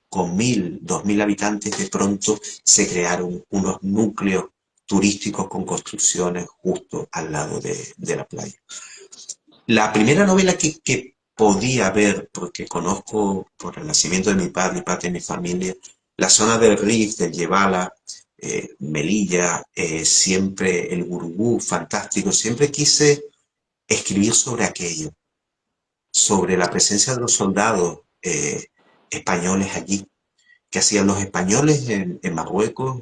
con 1.000, 2.000 habitantes, de pronto se crearon unos núcleos turísticos con construcciones justo al lado de la playa. La primera novela que podía ver, porque conozco por el nacimiento de mi padre y parte de mi familia, la zona del Rif, del Yebala, Melilla, siempre el Gurugú, fantástico, siempre quise escribir sobre aquello, sobre la presencia de los soldados españoles allí, que hacían los españoles en Marruecos,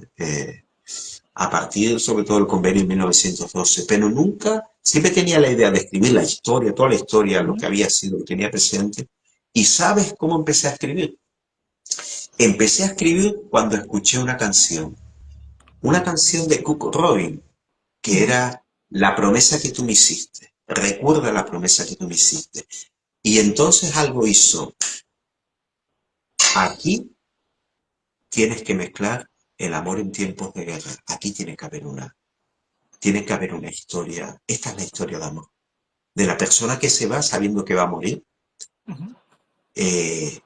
a partir sobre todo del convenio en 1912, pero nunca, siempre tenía la idea de escribir la historia, toda la historia, lo que Ujú. había sido, lo que tenía presente. ¿Y sabes cómo empecé a escribir? Empecé a escribir cuando escuché una canción de Cook Robin, que Ujú. era La promesa que tú me hiciste. Recuerda la promesa que tú me hiciste. Y entonces algo hizo. Aquí tienes que mezclar el amor en tiempos de guerra. Aquí tiene que haber una historia. Esta es la historia de amor de la persona que se va sabiendo que va a morir Ujú. eh,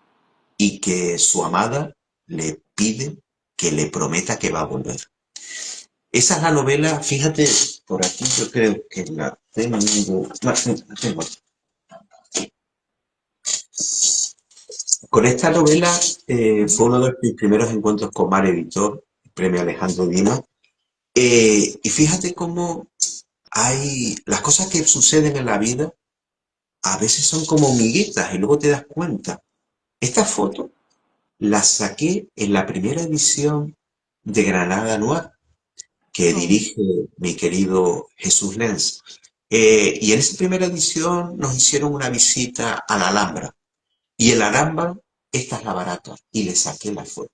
y que su amada le pide que le prometa que va a volver. Esa es la novela, fíjate, por aquí yo creo que la tengo. No, la tengo. Con esta novela Ujú. fue uno de mis primeros encuentros con Mar Editor, el premio Alejandro Dimas. Y fíjate cómo hay las cosas que suceden en la vida, a veces son como miguitas y luego te das cuenta. Esta foto la saqué en la primera edición de Granada Noir, que Ujú. dirige mi querido Jesús Lenz. Y en esa primera edición nos hicieron una visita a la Alhambra. Y en la Alhambra, esta es la barata. Y le saqué la foto.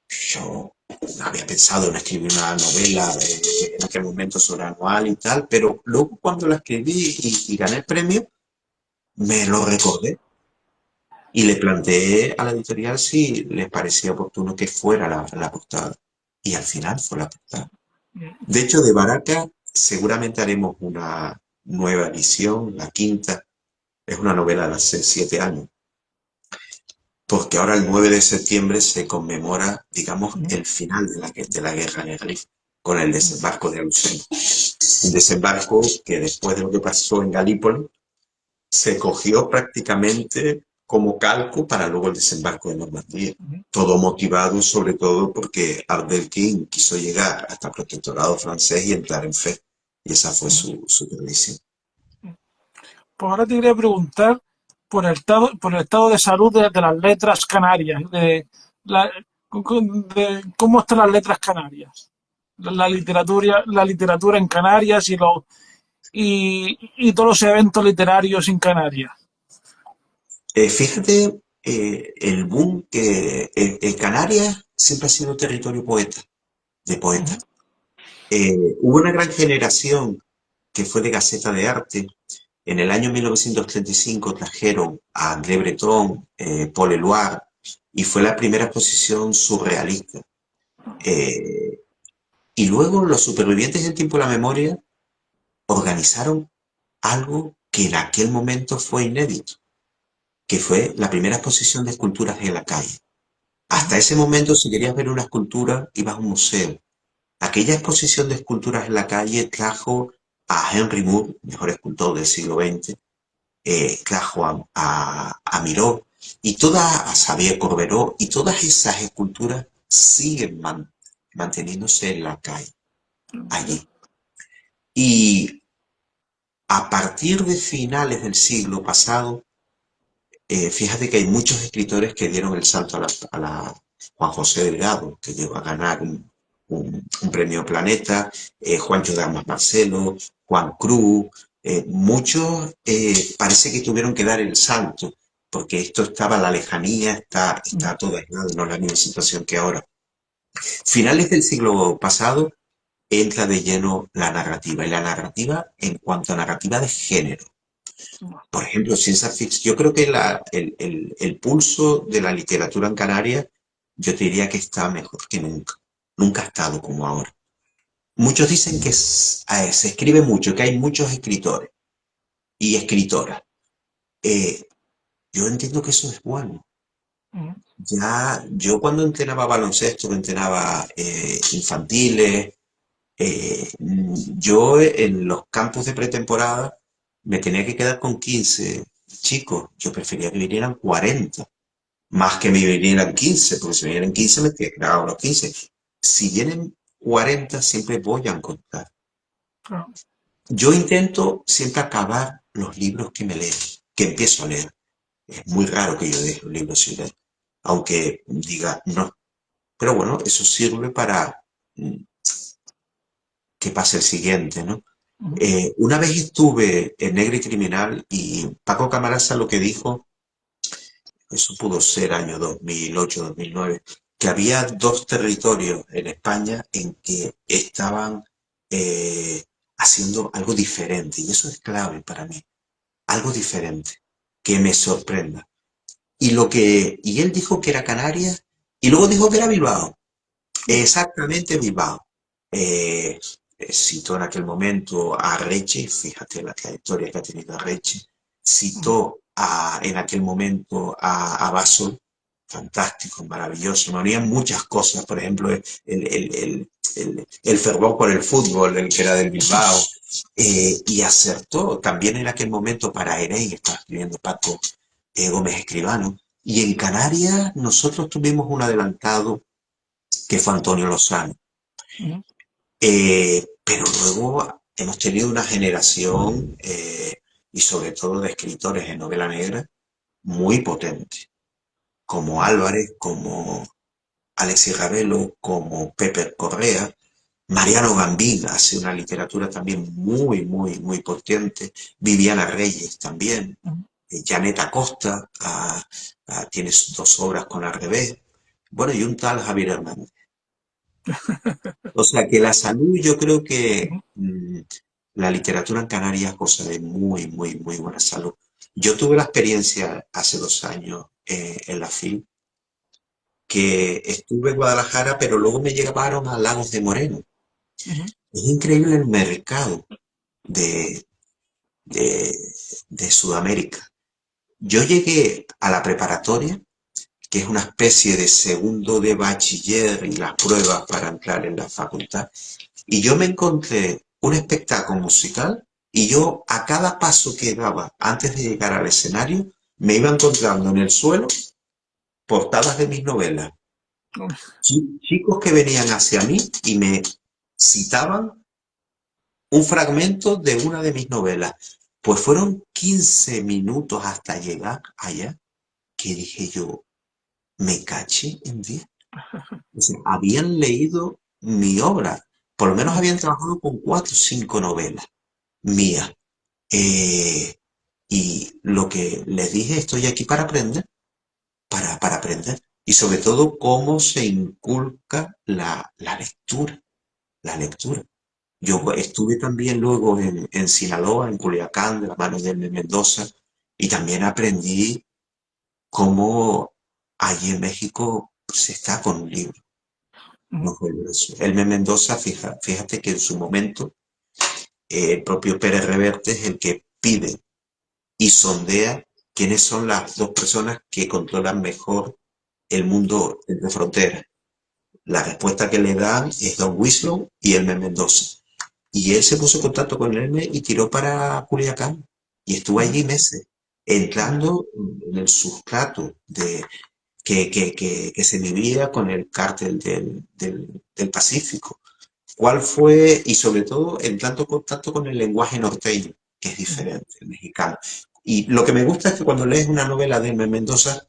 Yo había pensado en escribir una novela en aquel momento sobre anual y tal, pero luego cuando la escribí y gané el premio, me lo recordé. Y le planteé a la editorial si les parecía oportuno que fuera la portada. Y al final fue la portada. De hecho, de Baraka seguramente haremos una nueva edición, la quinta. Es una novela de hace 7 años. Porque ahora el 9 de septiembre se conmemora, digamos, el final de la guerra negrita con el desembarco de Alusén. Un desembarco que después de lo que pasó en Galípoli se cogió prácticamente como calco para luego el desembarco de Normandía. Todo motivado sobre todo porque Abdelkrim quiso llegar hasta el protectorado francés y entrar en fe. Y esa fue su perdición. Pues ahora te quería preguntar por el estado de salud de las letras canarias, la- cómo están las letras canarias, la literatura en Canarias y todos los eventos literarios en Canarias. Fíjate, el boom que en Canarias siempre ha sido territorio poeta, de poetas. Hubo una gran generación que fue de Gaceta de Arte. En el año 1935 trajeron a André Breton, Paul Eluard, y fue la primera exposición surrealista. Eh, y luego los supervivientes del tiempo de la memoria organizaron algo que en aquel momento fue inédito, que fue la primera exposición de esculturas en la calle. Hasta ese momento, si querías ver una escultura, ibas a un museo. Aquella exposición de esculturas en la calle trajo a Henry Moore, mejor escultor del siglo XX, trajo a Miró y a Xavier Corberó, y todas esas esculturas siguen manteniéndose en la calle, allí. Y a partir de finales del siglo pasado, fíjate que hay muchos escritores que dieron el salto Juan José Delgado, que llegó a ganar un premio Planeta, Juancho Damas Marcelo, Juan Cruz, muchos parece que tuvieron que dar el salto, porque esto estaba a la lejanía, está todo aislado, no es la misma situación que ahora. Finales del siglo pasado entra de lleno la narrativa, y la narrativa en cuanto a narrativa de género. Por ejemplo, ciencia ficción, yo creo que el pulso de la literatura en Canarias, yo te diría que está mejor que nunca. Nunca ha estado como ahora. Muchos dicen que se escribe mucho, que hay muchos escritores y escritoras. Eh, yo entiendo que eso es bueno. Ya, yo cuando entrenaba baloncesto, entrenaba infantiles, yo en los campos de pretemporada me tenía que quedar con 15 chicos. Yo prefería que vinieran 40, más que me vinieran 15, porque si vinieran 15 me tenía que quedar a los 15. Si vienen 40, siempre voy a encontrar. Yo intento siempre acabar los libros que me leo, que empiezo a leer. Es muy raro que yo deje un libro sin leer, aunque diga no. Pero bueno, eso sirve para que pase el siguiente, ¿no? Una vez estuve en Negro y Criminal y Paco Camarasa lo que dijo, eso pudo ser año 2008-2009, que había dos territorios en España en que estaban haciendo algo diferente, y eso es clave para mí, algo diferente, que me sorprenda. Y él dijo que era Canarias y luego dijo que era Bilbao. Exactamente Bilbao. Citó en aquel momento a Reche, fíjate la trayectoria que ha tenido Reche. Citó en aquel momento a Basol, fantástico, maravilloso. Me unían muchas cosas, por ejemplo, el fervor por el fútbol, el que era del Bilbao. Y acertó también en aquel momento para Erey, estaba escribiendo Paco Gómez Escribano. Y en Canarias nosotros tuvimos un adelantado que fue Antonio Lozano. Pero luego hemos tenido una generación, y sobre todo de escritores en novela negra, muy potente, como Álvarez, como Alexis Ravelo, como Pepe Correa. Mariano Gambín hace una literatura también muy, muy, muy potente. Viviana Reyes también. Janet Acosta tiene dos obras con Al revés. Bueno, y un tal Javier Hernández. O sea que la salud, yo creo que la literatura en Canarias goza de muy, muy, muy buena salud. Yo tuve la experiencia hace 2 años en la FIL, que estuve en Guadalajara, pero luego me llevaron a Lagos de Moreno. Ujú, Es increíble el mercado de, de, de Sudamérica. Yo llegué a la preparatoria, que es una especie de segundo de bachiller y las pruebas para entrar en la facultad, y yo me encontré un espectáculo musical y yo a cada paso que daba antes de llegar al escenario me iba encontrando en el suelo portadas de mis novelas. ujú. Chicos que venían hacia mí y me citaban un fragmento de una de mis novelas. Pues fueron 15 minutos hasta llegar allá que dije yo, me caché en 10. O sea, habían leído mi obra, por lo menos habían trabajado con 4 o 5 novelas mías. Eh, y lo que les dije, estoy aquí para aprender, para aprender. Y sobre todo, cómo se inculca la lectura, la lectura. Yo Ujú. estuve también luego en Sinaloa, en Culiacán, de la mano de Mendoza, y también aprendí cómo allí en México se está con un libro. Ujú. No fue eso. Elmer Mendoza, fíjate que en su momento el propio Pérez Reverte es el que pide y sondea quiénes son las dos personas que controlan mejor el mundo entre fronteras. La respuesta que le dan es Don Winslow y Elmer Mendoza. Y él se puso en contacto con Elmer y tiró para Culiacán. Y estuvo Ujú. allí meses, Ya. entrando en el sustrato que se vivía con el cártel del Pacífico. ¿Cuál fue, y sobre todo, en tanto contacto con el lenguaje norteño, que es Ujú. diferente, el mexicano? Y lo que me gusta es que cuando lees una novela de M. Mendoza,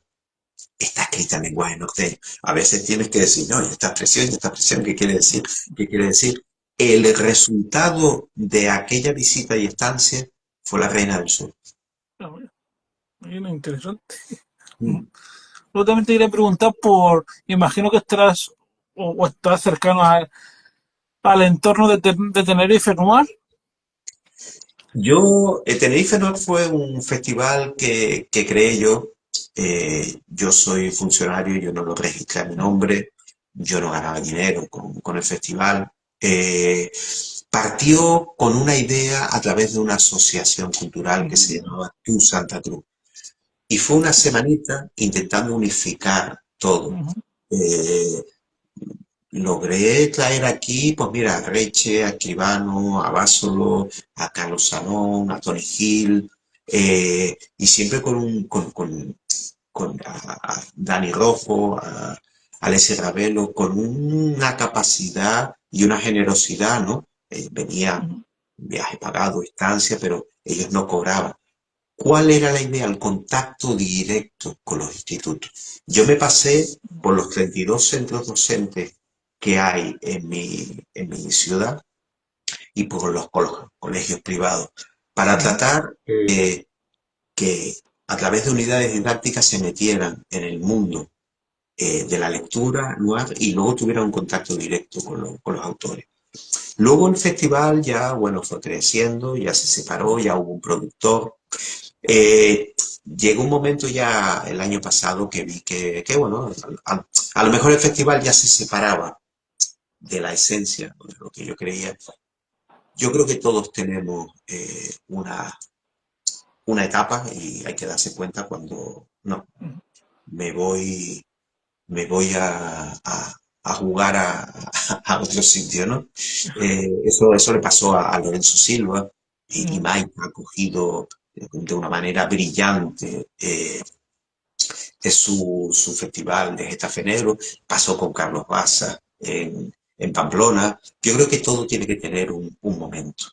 está escrita en lenguaje norteño. A veces tienes que decir, no, y esta expresión, ¿qué quiere decir? ¿Qué quiere decir? El resultado de aquella visita y estancia fue La Reina del Sur. Ah, bueno, bien interesante. Ujú. Mm. Luego también te quería preguntar imagino que estarás o estás cercano al entorno de Tenerife Noir. Yo, Tenerife no fue un festival que creé yo. Yo soy funcionario, yo no lo registré a mi Ujú, nombre, yo no ganaba dinero con el festival. Partió con una idea a través de una asociación cultural que se ujú, llamaba Tu Santa Cruz. Y fue una semanita intentando unificar todo. ujú, Eh, Logré traer aquí, pues mira, a Reche, a Escribano, a Básolo, a Carlos Salón, a Tony Gil, y siempre con a Dani Rojo, a Alessia Ravelo, con una capacidad y una generosidad, ¿no? Venía ujú, viaje pagado, estancia, pero ellos no cobraban. ¿Cuál era la idea? El contacto directo con los institutos. Yo me pasé por los 32 centros docentes que hay en mi ciudad y por los colegios privados para ujú, tratar que a través de unidades didácticas se metieran en el mundo de la lectura noir y luego tuvieran un contacto directo con los autores. Luego el festival ya, bueno, fue creciendo, ya se separó, ya hubo un productor. Llegó un momento ya el año pasado que vi que bueno, a lo mejor el festival ya se separaba de la esencia, de lo que yo creía. Yo creo que todos tenemos una etapa y hay que darse cuenta cuando no, ujú. me voy, me voy a jugar a otro sitio, ¿no? Eso le pasó a Lorenzo Silva y Ujú, Mike ha cogido de una manera brillante su festival de Getafe Negro, pasó con Carlos Baza en Pamplona. Yo creo que todo tiene que tener un momento.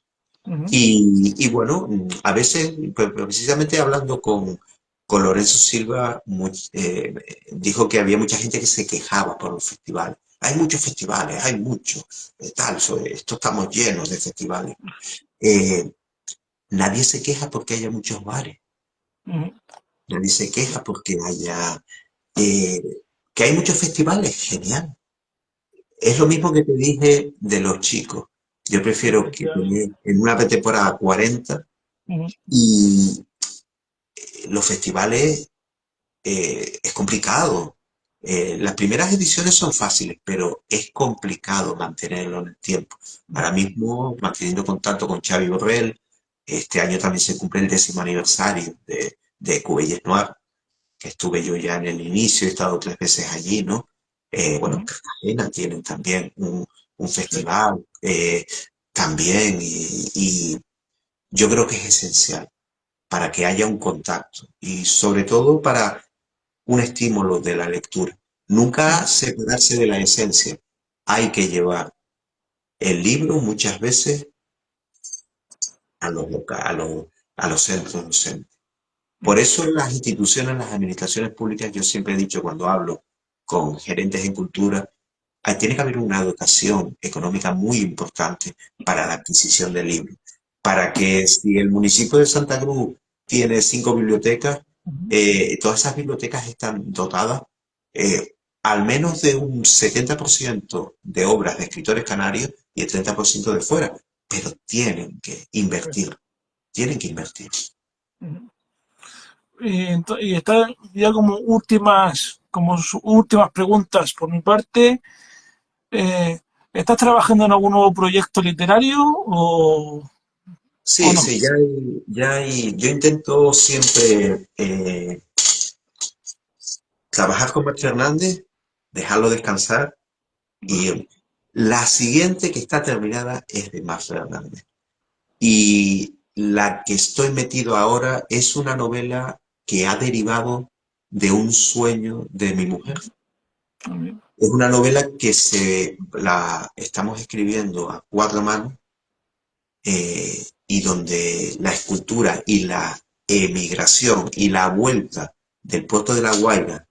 ujú. Y bueno, a veces, pues, precisamente hablando con Lorenzo Silva, dijo que había mucha gente que se quejaba por los festivales. Hay muchos festivales, hay muchos, esto estamos llenos de festivales. Eh, Nadie se queja porque haya muchos bares, Ujú. nadie se queja porque haya, eh, que hay muchos festivales, genial. Es lo mismo que te dije de los chicos. Yo prefiero que Efectivamente. tener en una temporada 40 Ujú, y los festivales es complicado. Las primeras ediciones son fáciles, pero es complicado mantenerlo en el tiempo. Ahora mismo, manteniendo contacto con Xavi Borrell, este año también se cumple el 10º aniversario de Cubelles Noir, que estuve yo ya en el inicio, he estado 3 veces allí, ¿no? Bueno, en Ujú. Cartagena tienen también un Sí. festival también y yo creo que es esencial para que haya un contacto y sobre todo para un estímulo de la lectura. Nunca Ujú. separarse de la esencia. Hay que llevar el libro muchas veces a los centros docentes. Por Ujú. eso en las instituciones, en las administraciones públicas, yo siempre he dicho cuando hablo con gerentes en cultura, tiene que haber una dotación económica muy importante para la adquisición de libros. Para que si el municipio de Santa Cruz tiene 5 bibliotecas, Ujú. todas esas bibliotecas están dotadas al menos de un 70% de obras de escritores canarios y el 30% de fuera. Pero tienen que invertir. Ujú. Y está ya como últimas preguntas por mi parte. Eh, ¿Estás trabajando en algún nuevo proyecto literario o Sí, no? sí, yo intento siempre trabajar con Max Fernández, dejarlo descansar y la siguiente que está terminada es de Max Fernández. Y la que estoy metido ahora es una novela que ha derivado de un sueño de mi mujer. Es una novela que la estamos escribiendo a 4 manos y donde la escultura y la emigración y la vuelta del puerto de La Guaira, Ujú.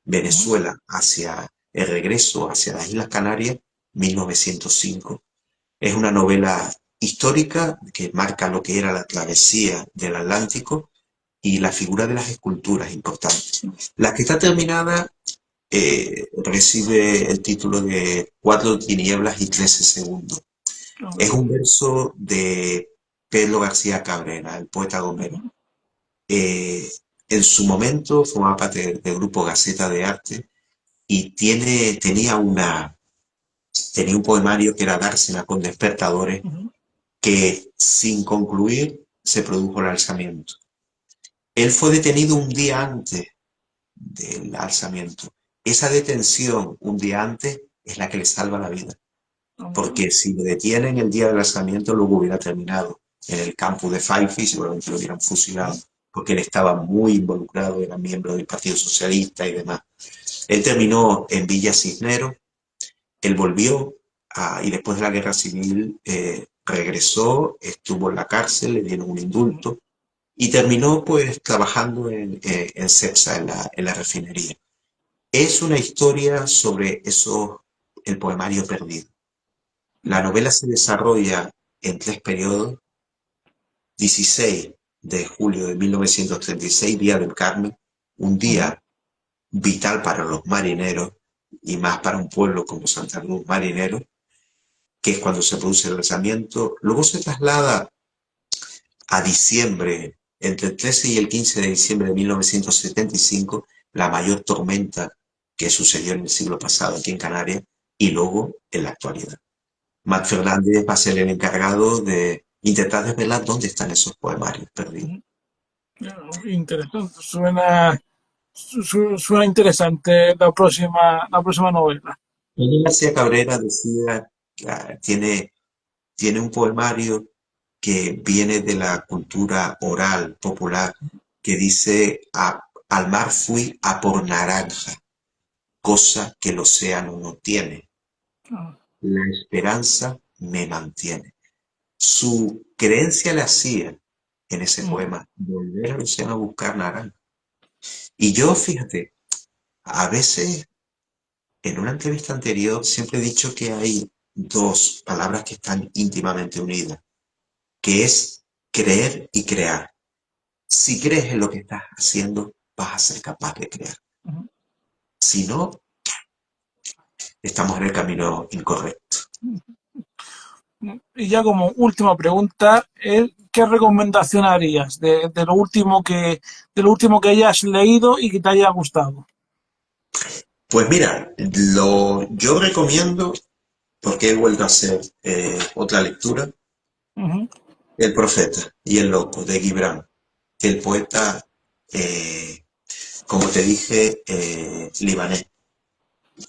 Venezuela, hacia el regreso hacia las Islas Canarias, 1905. Es una novela histórica que marca lo que era la travesía del Atlántico y la figura de las esculturas importantes. La que está terminada recibe el título de Cuatro tinieblas y 13 segundos. Es un verso de Pedro García Cabrera, el poeta gomero. Eh, en su momento formaba parte del grupo Gaceta de Arte y tenía un poemario que era Dársena con despertadores Ujú. que sin concluir se produjo el alzamiento. Él fue detenido un día antes del alzamiento. Esa detención un día antes es la que le salva la vida, Ujú. porque si lo detienen el día del alzamiento luego hubiera terminado en el campo de Fife y seguramente lo hubieran fusilado, porque él estaba muy involucrado, era miembro del Partido Socialista y demás. Él terminó en Villa Cisneros, él volvió y después de la guerra civil regresó, estuvo en la cárcel, le dieron un indulto y terminó pues trabajando en CEPSA, en la refinería. Es una historia sobre el poemario perdido. La novela se desarrolla en 3 periodos: 16 de julio de 1936, Día del Carmen, un Ujú. día vital para los marineros y más para un pueblo como Santa Cruz marinero, que es cuando se produce el lanzamiento. Luego se traslada a diciembre, entre el 13 y el 15 de diciembre de 1975, la mayor tormenta que sucedió en el siglo pasado aquí en Canarias, y luego en la actualidad. Max Fernández va a ser el encargado de intentar desvelar dónde están esos poemarios perdidos. Interesante. Suena interesante la próxima novela. Daniel García Cabrera decía, tiene un poemario que viene de la cultura oral popular, que dice: Al mar fui a por naranja, cosa que el océano no tiene. Ah. La esperanza me mantiene. Su creencia le hacía, en ese Ujú. poema, volver al océano a buscar naranja. Y yo, fíjate, a veces en una entrevista anterior siempre he dicho que hay dos palabras que están íntimamente unidas, que es creer y crear. Si crees en lo que estás haciendo, vas a ser capaz de crear. Ujú. Si no, estamos en el camino incorrecto. Y ya como última pregunta, ¿qué recomendación harías de lo último que hayas leído y que te haya gustado? Pues mira, yo recomiendo, porque he vuelto a hacer otra lectura, Ujú, El Profeta y el Loco de Gibran, el poeta, eh, como te dije, libanés.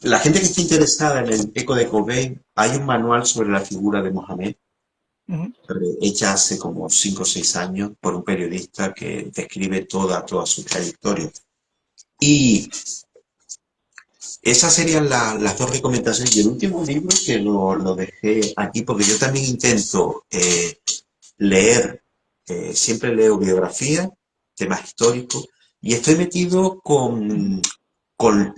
La gente que esté interesada en el eco de Cobain, hay un manual sobre la figura de Mohamed, ujú, hecha hace como 5 o 6 años por un periodista que describe toda su trayectoria. Y esas serían las dos recomendaciones. Y el último libro que lo dejé aquí, porque yo también intento leer, siempre leo biografía, temas históricos, y estoy metido ujú, con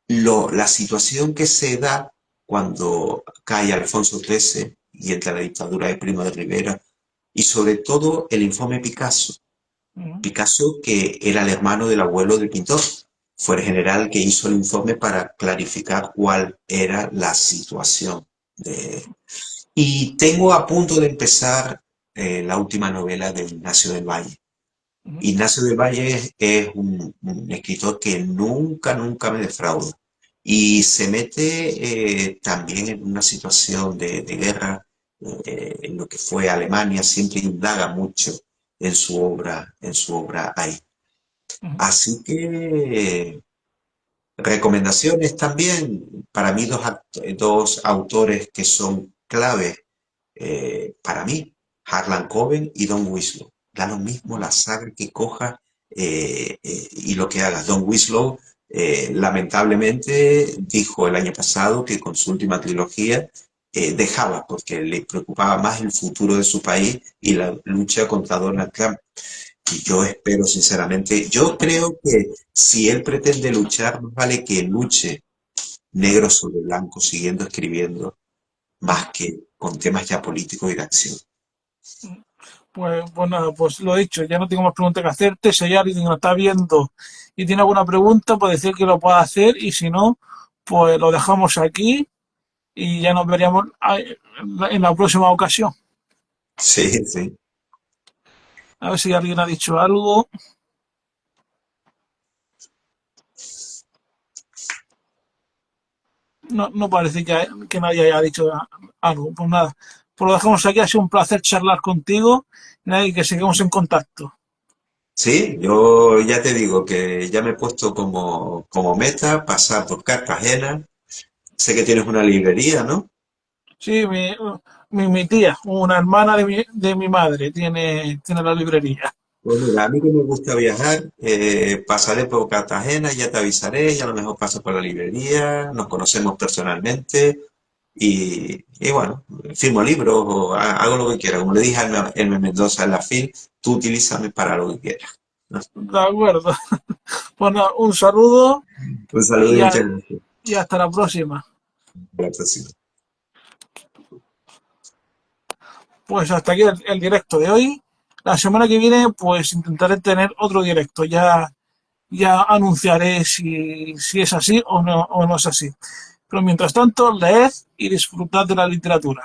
la situación que se da cuando cae Alfonso XIII y entra la dictadura de Primo de Rivera, y sobre todo el informe Picasso. ujú, Picasso, que era el hermano del abuelo del pintor, fue el general que hizo el informe para clarificar cuál era la situación. Y tengo a punto de empezar la última novela de Ignacio del Valle. ujú, Ignacio del Valle es un escritor que nunca me defrauda. Y se mete también en una situación de guerra, en lo que fue Alemania, siempre indaga mucho en su obra ahí. ujú. Así que recomendaciones también, para mí dos autores que son clave para mí, Harlan Coben y Don Winslow. Da lo mismo la saga que coja y lo que hagas. Don Winslow lamentablemente dijo el año pasado que con su última trilogía dejaba porque le preocupaba más el futuro de su país y la lucha contra Donald Trump. Y yo espero sinceramente, yo creo que si él pretende luchar, más vale que luche negro sobre blanco, siguiendo escribiendo, más que con temas ya políticos y de acción. Pues nada, pues lo dicho, ya no tengo más preguntas que hacerte. Si hay alguien que nos está viendo y tiene alguna pregunta, puede decir que lo pueda hacer y si no, pues lo dejamos aquí y ya nos veríamos en la próxima ocasión. Sí, sí. A ver si alguien ha dicho algo. No, no parece que nadie haya dicho algo. Pues nada, pues lo dejamos aquí. Ha sido un placer charlar contigo y que sigamos en contacto. Sí, yo ya te digo que ya me he puesto como meta pasar por Cartagena. Sé que tienes una librería, ¿no? Sí, mi tía, una hermana de mi madre, tiene la librería. Pues mira, a mí que me gusta viajar, pasaré por Cartagena, ya te avisaré, ya a lo mejor paso por la librería, nos conocemos personalmente y bueno, firmo libros o hago lo que quiera. Como le dije a Elmer Mendoza en la FIL, tú utilízame para lo que quieras, ¿no? De acuerdo. Bueno, un saludo Un saludo y, y ya, muchas gracias. y hasta la próxima. Hasta la próxima. Pues hasta aquí el directo de hoy. La semana que viene, pues intentaré tener otro directo. Ya anunciaré si es así o no es así. Pero mientras tanto, leed y disfrutad de la literatura.